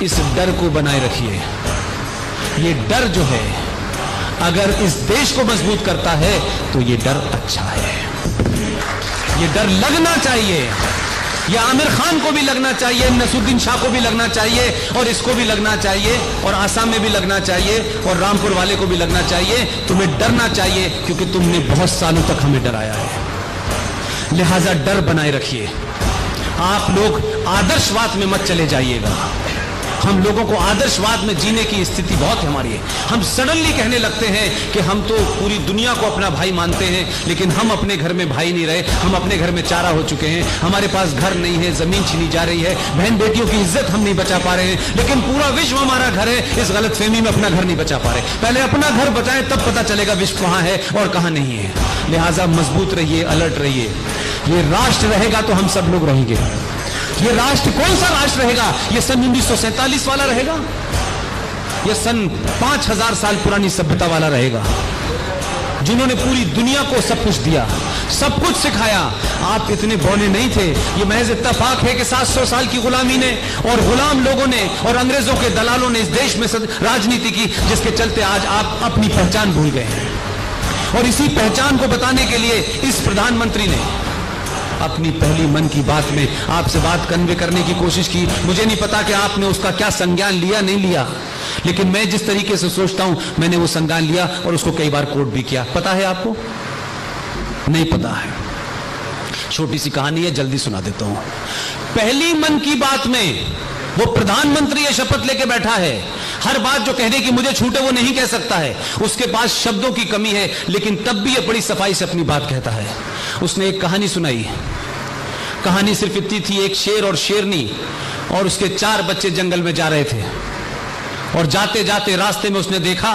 इस डर को बनाए रखिए। ये डर जो है अगर इस देश को मजबूत करता है तो ये डर अच्छा है। ये डर लगना चाहिए, ये आमिर खान को भी लगना चाहिए, नसरुद्दीन शाह को भी लगना चाहिए, और इसको भी लगना चाहिए, और आसाम में भी लगना चाहिए, और रामपुर वाले को भी लगना चाहिए। तुम्हें डरना चाहिए क्योंकि तुमने बहुत सालों तक हमें डराया है। लिहाजा डर बनाए रखिए। आप लोग आदर्शवाद में मत चले जाइएगा। हम लोगों को आदर्शवाद में जीने की स्थिति बहुत हमारी है। हम सडनली कहने लगते हैं कि हम तो पूरी दुनिया को अपना भाई मानते हैं, लेकिन हम अपने घर में भाई नहीं रहे। हम अपने घर में चारा हो चुके हैं, हमारे पास घर नहीं है, जमीन छीनी जा रही है, बहन बेटियों की इज्जत हम नहीं बचा पा रहे हैं, लेकिन पूरा विश्व हमारा घर है। इस गलतफहमी में अपना घर नहीं बचा पा रहे। पहले अपना घर बचाएं, तब पता चलेगा विश्व कहां है और कहां नहीं है। लिहाजा मजबूत रहिए, अलर्ट रहिए। ये राष्ट्र रहेगा तो हम सब लोग रहेंगे। ये राष्ट्र कौन सा राष्ट्र रहेगा? ये सन 1947 वाला रहेगा? ये सन 5000 साल पुरानी सभ्यता वाला रहेगा, जिन्होंने पूरी दुनिया को सब कुछ दिया, सब कुछ सिखाया? आप इतने बौने नहीं थे। ये महज इत्तेफाक है कि 700 साल की गुलामी ने और गुलाम लोगों ने और अंग्रेजों के दलालों ने इस देश में राजनीति की, जिसके चलते आज आप अपनी पहचान भूल गए हैं। और इसी पहचान को बताने के लिए इस प्रधानमंत्री ने अपनी पहली मन की बात में आपसे बात कन्वे करने की कोशिश की। मुझे नहीं पता कि आपने उसका क्या संज्ञान लिया नहीं लिया, लेकिन मैं जिस तरीके से सोचता हूं मैंने वो संज्ञान लिया और उसको कई बार कोट भी किया। पता है आपको? नहीं पता है। छोटी सी कहानी है, जल्दी सुना देता हूं। पहली मन की बात में वो प्रधानमंत्री ये शपथ लेके बैठा है, हर बात जो कहने की मुझे छूटे वो नहीं कह सकता है, उसके पास शब्दों की कमी है, लेकिन तब भी ये बड़ी सफाई से अपनी बात कहता है। उसने एक कहानी सुनाई। कहानी सिर्फ इतनी थी, एक शेर और शेरनी और उसके 4 बच्चे जंगल में जा रहे थे, और जाते जाते रास्ते में उसने देखा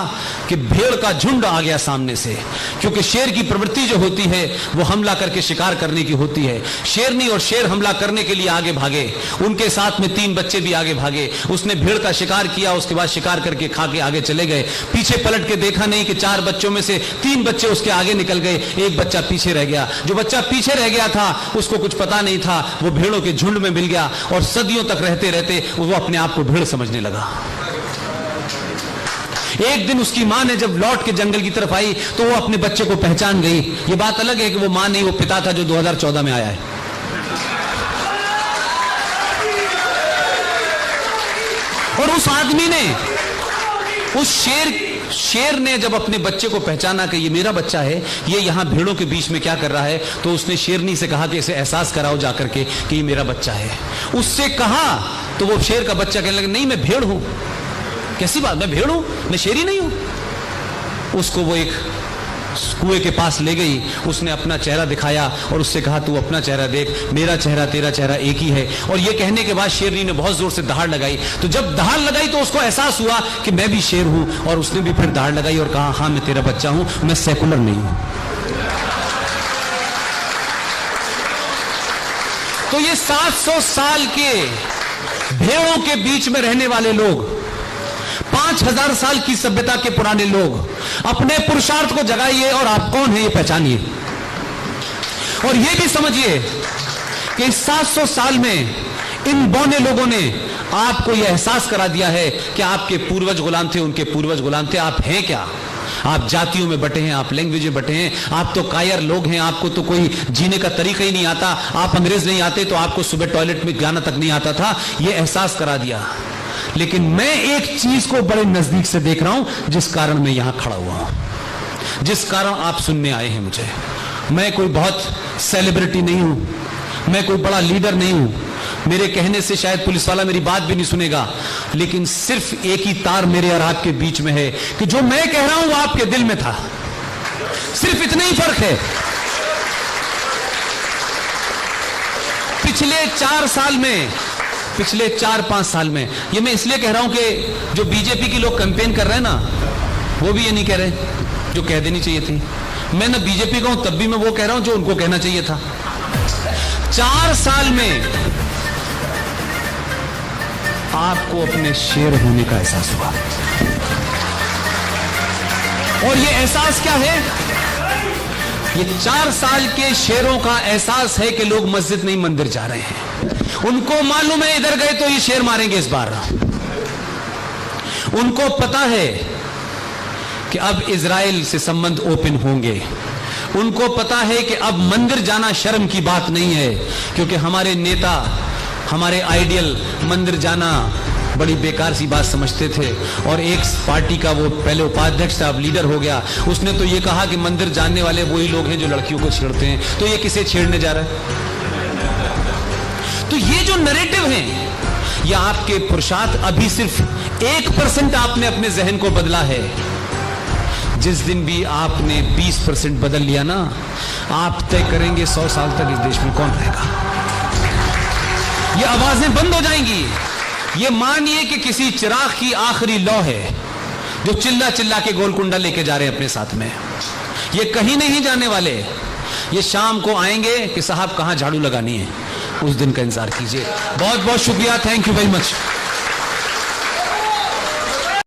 कि भेड़ का झुंड आ गया सामने से। क्योंकि शेर की प्रवृत्ति जो होती है वो हमला करके शिकार करने की होती है। शेरनी और शेर हमला करने के लिए आगे भागे, उनके साथ में 3 बच्चे भी आगे भागे। उसने भेड़ का शिकार किया, उसके बाद शिकार करके खा के आगे चले गए। पीछे पलट के देखा नहीं कि 4 बच्चों में से 3 बच्चे उसके आगे निकल गए, एक बच्चा पीछे रह गया। जो बच्चा पीछे रह गया था उसको कुछ पता नहीं था, वो भेड़ों के झुंड में मिल गया और सदियों तक रहते रहते वो अपने आप को भेड़ समझने लगा। एक दिन उसकी मां ने जब लौट के जंगल की तरफ आई तो वो अपने बच्चे को पहचान गई। ये बात अलग है कि वो मां नहीं, वो पिता था जो 2014 में आया है। और उस आदमी ने, उस शेर ने जब अपने बच्चे को पहचाना कि ये मेरा बच्चा है, ये यहां भेड़ों के बीच में क्या कर रहा है, तो उसने शेरनी से कहा कि इसे एहसास कराओ जाकर के कि ये मेरा बच्चा है। उससे कहा तो वो शेर का बच्चा कहने लगा, नहीं मैं भेड़ हूं। कैसी बात, मैं भेड़ हूं, मैं शेरी नहीं हूं। उसको वो एक कुएं के पास ले गई, उसने अपना चेहरा दिखाया और उससे कहा तू अपना चेहरा देख, मेरा चेहरा तेरा चेहरा एक ही है। और ये कहने के बाद शेरनी ने बहुत जोर से दहाड़ लगाई। तो जब दहाड़ लगाई तो उसको एहसास हुआ कि मैं भी शेर हूं, और उसने भी फिर दहाड़ लगाई और कहा हां मैं तेरा बच्चा हूं, मैं सेकुलर नहीं हूं। तो ये 700 साल के भेड़ों के बीच में रहने वाले लोग, 5000 साल की सभ्यता के पुराने लोग, अपने पुरुषार्थ को जगाइए और आप कौन है ये पहचानिए। और ये भी समझिए कि इस 700 साल में इन बौने लोगों ने आपको यह एहसास करा दिया है कि आपके पूर्वज गुलाम थे, उनके पूर्वज गुलाम थे। आप हैं क्या? आप जातियों में बटे हैं, आप लैंग्वेज में बटे हैं, आप तो कायर लोग हैं, आपको तो कोई जीने का तरीका ही नहीं आता। आप अंग्रेज नहीं आते तो आपको सुबह टॉयलेट में जाना तक नहीं आता था। यह एहसास करा दिया। लेकिन मैं एक चीज को बड़े नजदीक से देख रहा हूं, जिस कारण मैं यहां खड़ा हुआ हूं, जिस कारण आप सुनने आए हैं मुझे। मैं कोई बहुत सेलिब्रिटी नहीं हूं, मैं कोई बड़ा लीडर नहीं हूं, मेरे कहने से शायद पुलिस वाला मेरी बात भी नहीं सुनेगा, लेकिन सिर्फ एक ही तार मेरे और आपके बीच में है कि जो मैं कह रहा हूं वो आपके दिल में था। सिर्फ इतना ही फर्क है। पिछले 4-5 साल में, ये मैं इसलिए कह रहा हूं कि जो बीजेपी के लोग कैंपेन कर रहे हैं ना, वो भी ये नहीं कह रहे जो कह देनी चाहिए थी। मैं ना बीजेपी का हूं, तब भी मैं वो कह रहा हूं जो उनको कहना चाहिए था। 4 साल में आपको अपने शेर होने का एहसास हुआ। और ये एहसास क्या है? ये 4 साल के शेरों का एहसास है कि लोग मस्जिद नहीं मंदिर जा रहे हैं। उनको मालूम है इधर गए तो ये शेर मारेंगे इस बार। उनको पता है कि अब इजराइल से संबंध ओपन होंगे। उनको पता है कि अब मंदिर जाना शर्म की बात नहीं है, क्योंकि हमारे नेता, हमारे आइडियल मंदिर जाना बड़ी बेकार सी बात समझते थे। और एक पार्टी का वो पहले उपाध्यक्ष था, अब लीडर हो गया, उसने तो ये कहा कि मंदिर जाने वाले वही लोग हैं जो लड़कियों को छेड़ते हैं, तो ये किसे छेड़ने जा रहा है? तो ये जो नैरेटिव है, ये आपके पुरुषार्थ, अभी सिर्फ 1% आपने अपने जहन को बदला है। जिस दिन भी आपने 20% बदल लिया ना, आप तय करेंगे 100 साल तक इस देश में कौन रहेगा। ये आवाजें बंद हो जाएंगी। ये मानिए कि किसी चिराग की आखिरी लौ है जो चिल्ला चिल्ला के गोलकुंडा लेके जा रहे हैं अपने साथ में। ये कहीं नहीं जाने वाले। ये शाम को आएंगे कि साहब कहां झाड़ू लगानी है, उस दिन का इंतजार कीजिए। बहुत बहुत शुक्रिया, थैंक यू वेरी मच।